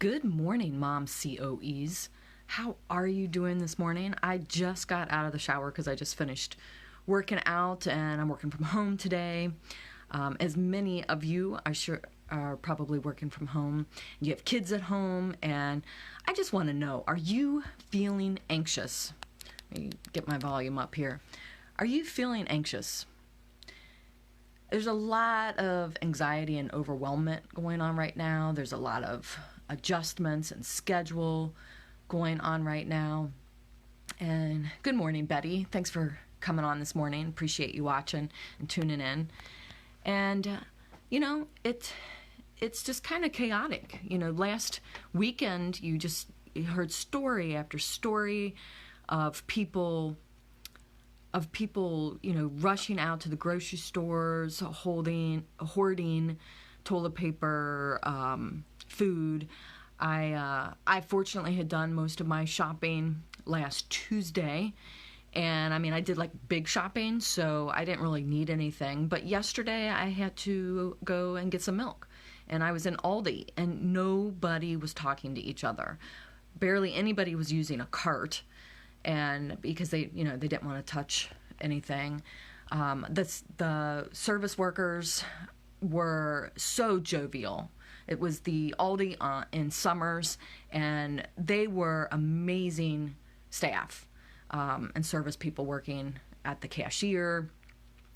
Good morning, Mom COEs. How are you doing this morning? I just got out of the shower because I just finished working out and I'm working from home today. As many of you, I'm sure, are probably working from home. You have kids at home, and I just want to know, are you feeling anxious? Let me get my volume up here. Are you feeling anxious? There's a lot of anxiety and overwhelmment going on right now. There's a lot of adjustments and schedule going on right now. And good morning, Betty. Thanks for coming on this morning. Appreciate you watching and tuning in. And, it's just kind of chaotic. Last weekend, you heard story after story of people, rushing out to the grocery stores, hoarding toilet paper, food. I fortunately had done most of my shopping last Tuesday, and I did like big shopping, so I didn't really need anything. But yesterday I had to go and get some milk, and I was in Aldi, and nobody was talking to each other. Barely anybody was using a cart, and because they didn't want to touch anything. The service workers were so jovial. It was the Aldi in Summers, and they were amazing staff and service people working at the cashier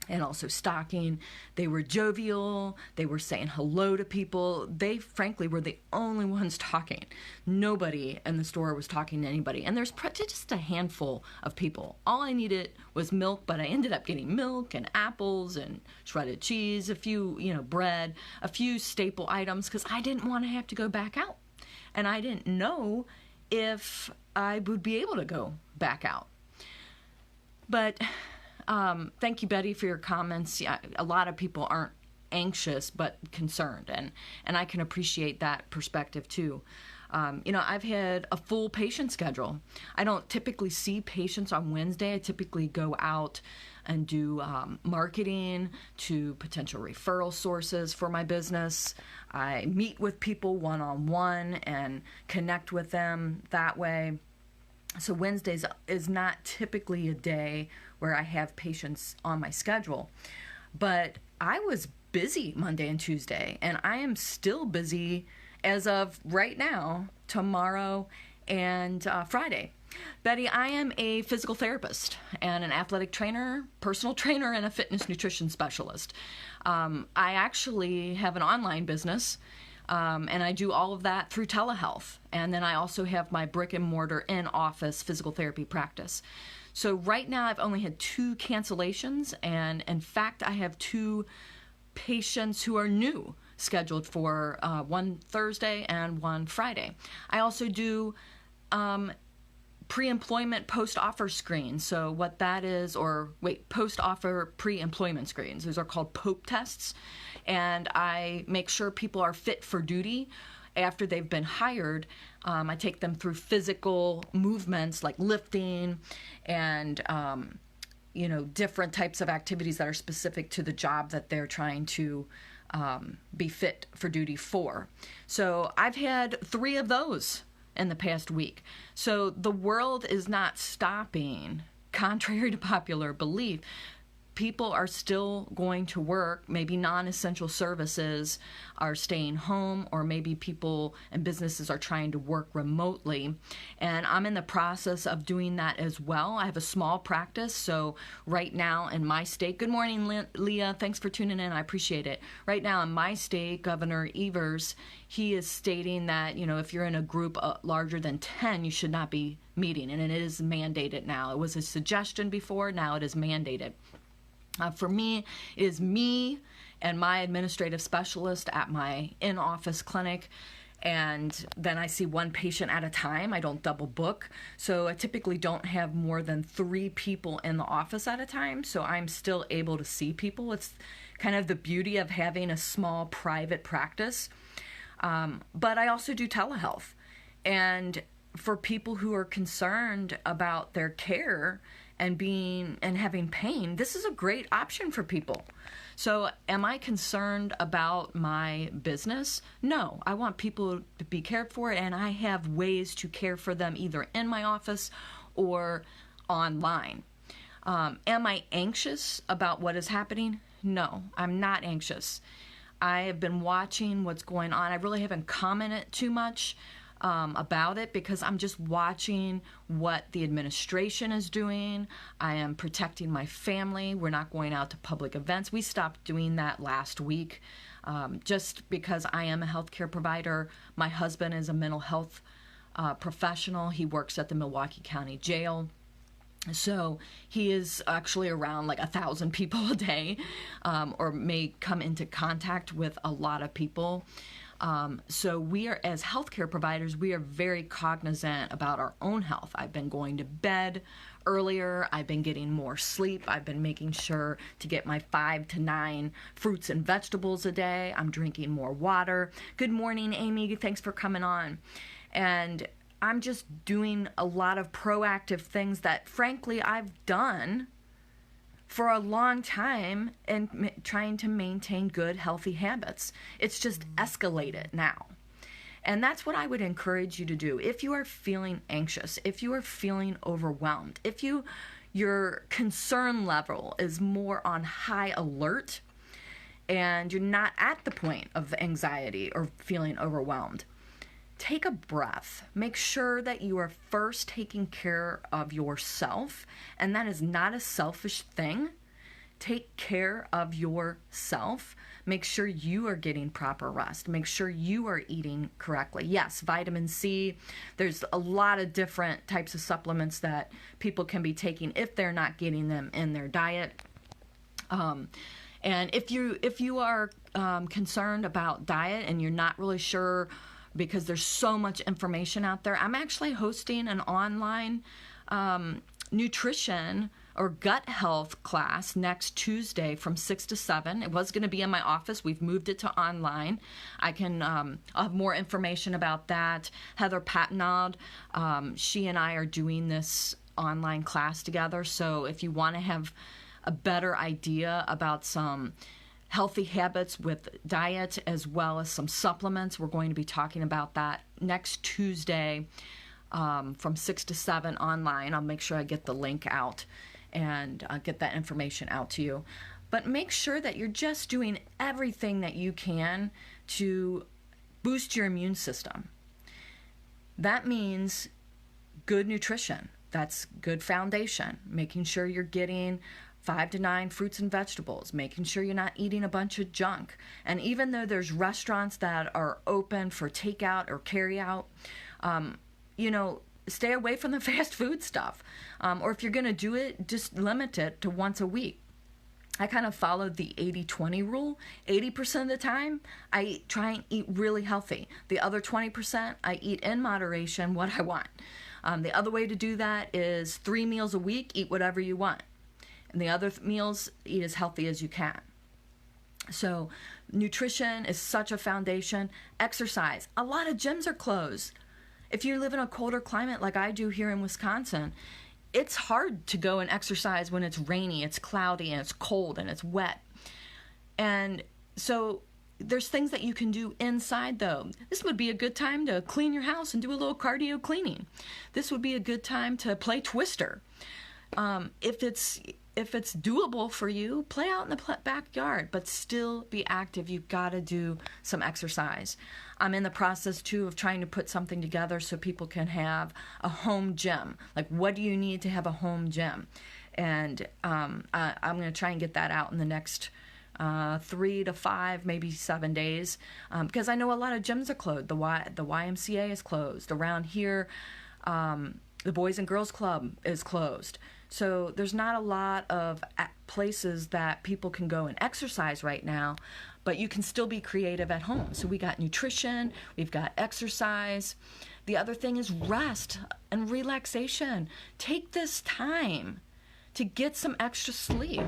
and also stocking. They were jovial. They were saying hello to people. They, frankly, were the only ones talking. Nobody in the store was talking to anybody. And there's just a handful of people. All I needed was milk, but I ended up getting milk and apples and shredded cheese, a few, bread, a few staple items, because I didn't want to have to go back out. And I didn't know if I would be able to go back out. But thank you, Betty, for your comments. Yeah, a lot of people aren't anxious but concerned, and I can appreciate that perspective too. I've had a full patient schedule. I don't typically see patients on Wednesday. I typically go out and do marketing to potential referral sources for my business. I meet with people one-on-one and connect with them that way. So Wednesdays is not typically a day where I have patients on my schedule. But I was busy Monday and Tuesday, and I am still busy as of right now, tomorrow and Friday. Betty, I am a physical therapist and an athletic trainer, personal trainer, and a fitness nutrition specialist. I actually have an online business. And I do all of that through telehealth. And then I also have my brick and mortar in-office physical therapy practice. So right now I've only had 2 cancellations. And in fact, I have 2 patients who are new scheduled for one Thursday and one Friday. I also do pre-employment post-offer screens. So what that is, post-offer pre-employment screens. Those are called POPE tests. And I make sure people are fit for duty after they've been hired. I take them through physical movements like lifting and, different types of activities that are specific to the job that they're trying to be fit for duty for. So I've had 3 of those in the past week. So the world is not stopping, contrary to popular belief. People are still going to work. Maybe non-essential services are staying home, or maybe people and businesses are trying to work remotely. And I'm in the process of doing that as well. I have a small practice. So right now in my state, good morning, Leah. Thanks for tuning in. I appreciate it. Right now in my state, Governor Evers, he is stating that, if you're in a group larger than 10, you should not be meeting. And it is mandated now. It was a suggestion before. Now it is mandated. For me, it is me and my administrative specialist at my in-office clinic, and then I see 1 patient at a time. I don't double book, so I typically don't have more than 3 people in the office at a time, so I'm still able to see people. It's kind of the beauty of having a small private practice, but I also do telehealth, and for people who are concerned about their care and having pain, this is a great option for people. So am I concerned about my business? No, I want people to be cared for, and I have ways to care for them either in my office or online. Am I anxious about what is happening? No, I'm not anxious. I have been watching what's going on. I really haven't commented too much about it because I'm just watching what the administration is doing. I am protecting my family. We're not going out to public events. We stopped doing that last week just because I am a healthcare provider. My husband is a mental health professional. He works at the Milwaukee County Jail. So he is actually around like 1,000 people a day, or may come into contact with a lot of people. So we are, as healthcare providers, we are very cognizant about our own health. I've been going to bed earlier. I've been getting more sleep. I've been making sure to get my 5 to 9 fruits and vegetables a day. I'm drinking more water. Good morning, Amy. Thanks for coming on. And I'm just doing a lot of proactive things that, frankly, I've done for a long time and trying to maintain good, healthy habits. It's just escalated now. And that's what I would encourage you to do. If you are feeling anxious, if you are feeling overwhelmed, if your concern level is more on high alert and you're not at the point of anxiety or feeling overwhelmed, take a breath. Make sure that you are first taking care of yourself, and that is not a selfish thing. Take care of yourself. Make sure you are getting proper rest. Make sure you are eating correctly. Yes, vitamin C. There's a lot of different types of supplements that people can be taking if they're not getting them in their diet. And if you are concerned about diet and you're not really sure, because there's so much information out there, I'm actually hosting an online nutrition or gut health class next Tuesday from 6 to 7. It was going to be in my office. We've moved it to online. I'll have more information about that. Heather Patnaud, she and I are doing this online class together. So if you want to have a better idea about some healthy habits with diet as well as some supplements, we're going to be talking about that next Tuesday from 6 to 7 online. I'll make sure I get the link out and get that information out to you. But make sure that you're just doing everything that you can to boost your immune system. That means good nutrition. That's good foundation. Making sure you're getting 5 to 9 fruits and vegetables, making sure you're not eating a bunch of junk. And even though there's restaurants that are open for takeout or carry out, stay away from the fast food stuff. Or if you're going to do it, just limit it to once a week. I kind of followed the 80-20 rule. 80% of the time, I try and eat really healthy. The other 20%, I eat in moderation what I want. The other way to do that is 3 meals a week, eat whatever you want. And the other meals, eat as healthy as you can. So nutrition is such a foundation. Exercise. A lot of gyms are closed. If you live in a colder climate like I do here in Wisconsin, it's hard to go and exercise when it's rainy, it's cloudy, and it's cold, and it's wet. And so there's things that you can do inside, though. This would be a good time to clean your house and do a little cardio cleaning. This would be a good time to play Twister. If it's doable for you, play out in the backyard, but still be active. You've got to do some exercise. I'm in the process, too, of trying to put something together so people can have a home gym. Like, what do you need to have a home gym? And I'm going to try and get that out in the next 3 to 5, maybe 7 days, because I know a lot of gyms are closed. The YMCA is closed. Around here, the Boys and Girls Club is closed. So there's not a lot of places that people can go and exercise right now, but you can still be creative at home. So we got nutrition, we've got exercise. The other thing is rest and relaxation. Take this time to get some extra sleep.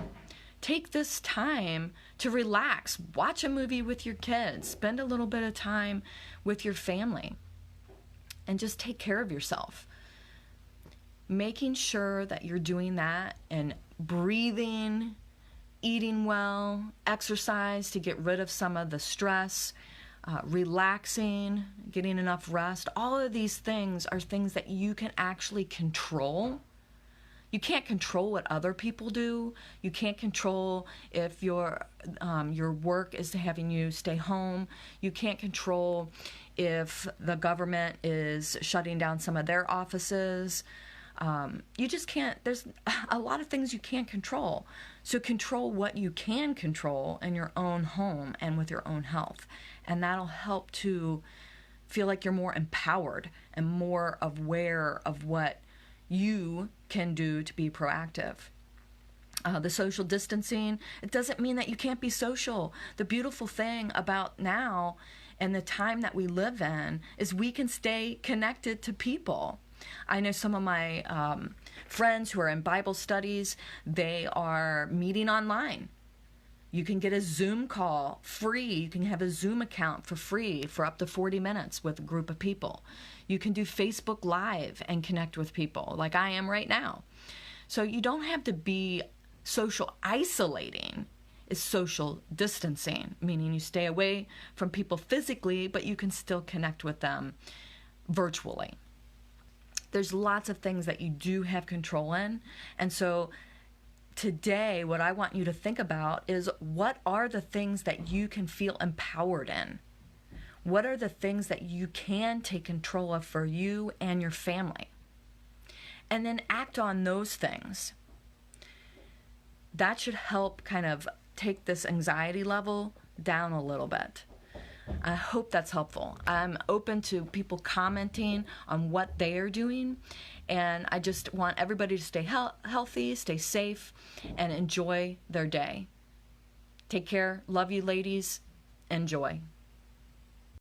Take this time to relax. Watch a movie with your kids. Spend a little bit of time with your family. And just take care of yourself. Making sure that you're doing that and breathing, eating well, exercise to get rid of some of the stress, relaxing, getting enough rest. All of these things are things that you can actually control. You can't control what other people do. You can't control if your work is having you stay home. You can't control if the government is shutting down some of their offices. You just can't. There's a lot of things you can't control. So control what you can control in your own home and with your own health. And that'll help to feel like you're more empowered and more aware of what you can do to be proactive. The social distancing, it doesn't mean that you can't be social. The beautiful thing about now and the time that we live in is we can stay connected to people. I know some of my friends who are in Bible studies, they are meeting online. You can get a Zoom call free. You can have a Zoom account for free for up to 40 minutes with a group of people. You can do Facebook Live and connect with people like I am right now. So you don't have to be social isolating. It's social distancing, meaning you stay away from people physically, but you can still connect with them virtually. There's lots of things that you do have control in. And so today, what I want you to think about is, what are the things that you can feel empowered in? What are the things that you can take control of for you and your family? And then act on those things. That should help kind of take this anxiety level down a little bit. I hope that's helpful. I'm open to people commenting on what they are doing, and I just want everybody to stay healthy, stay safe, and enjoy their day. Take care. Love you, ladies. Enjoy.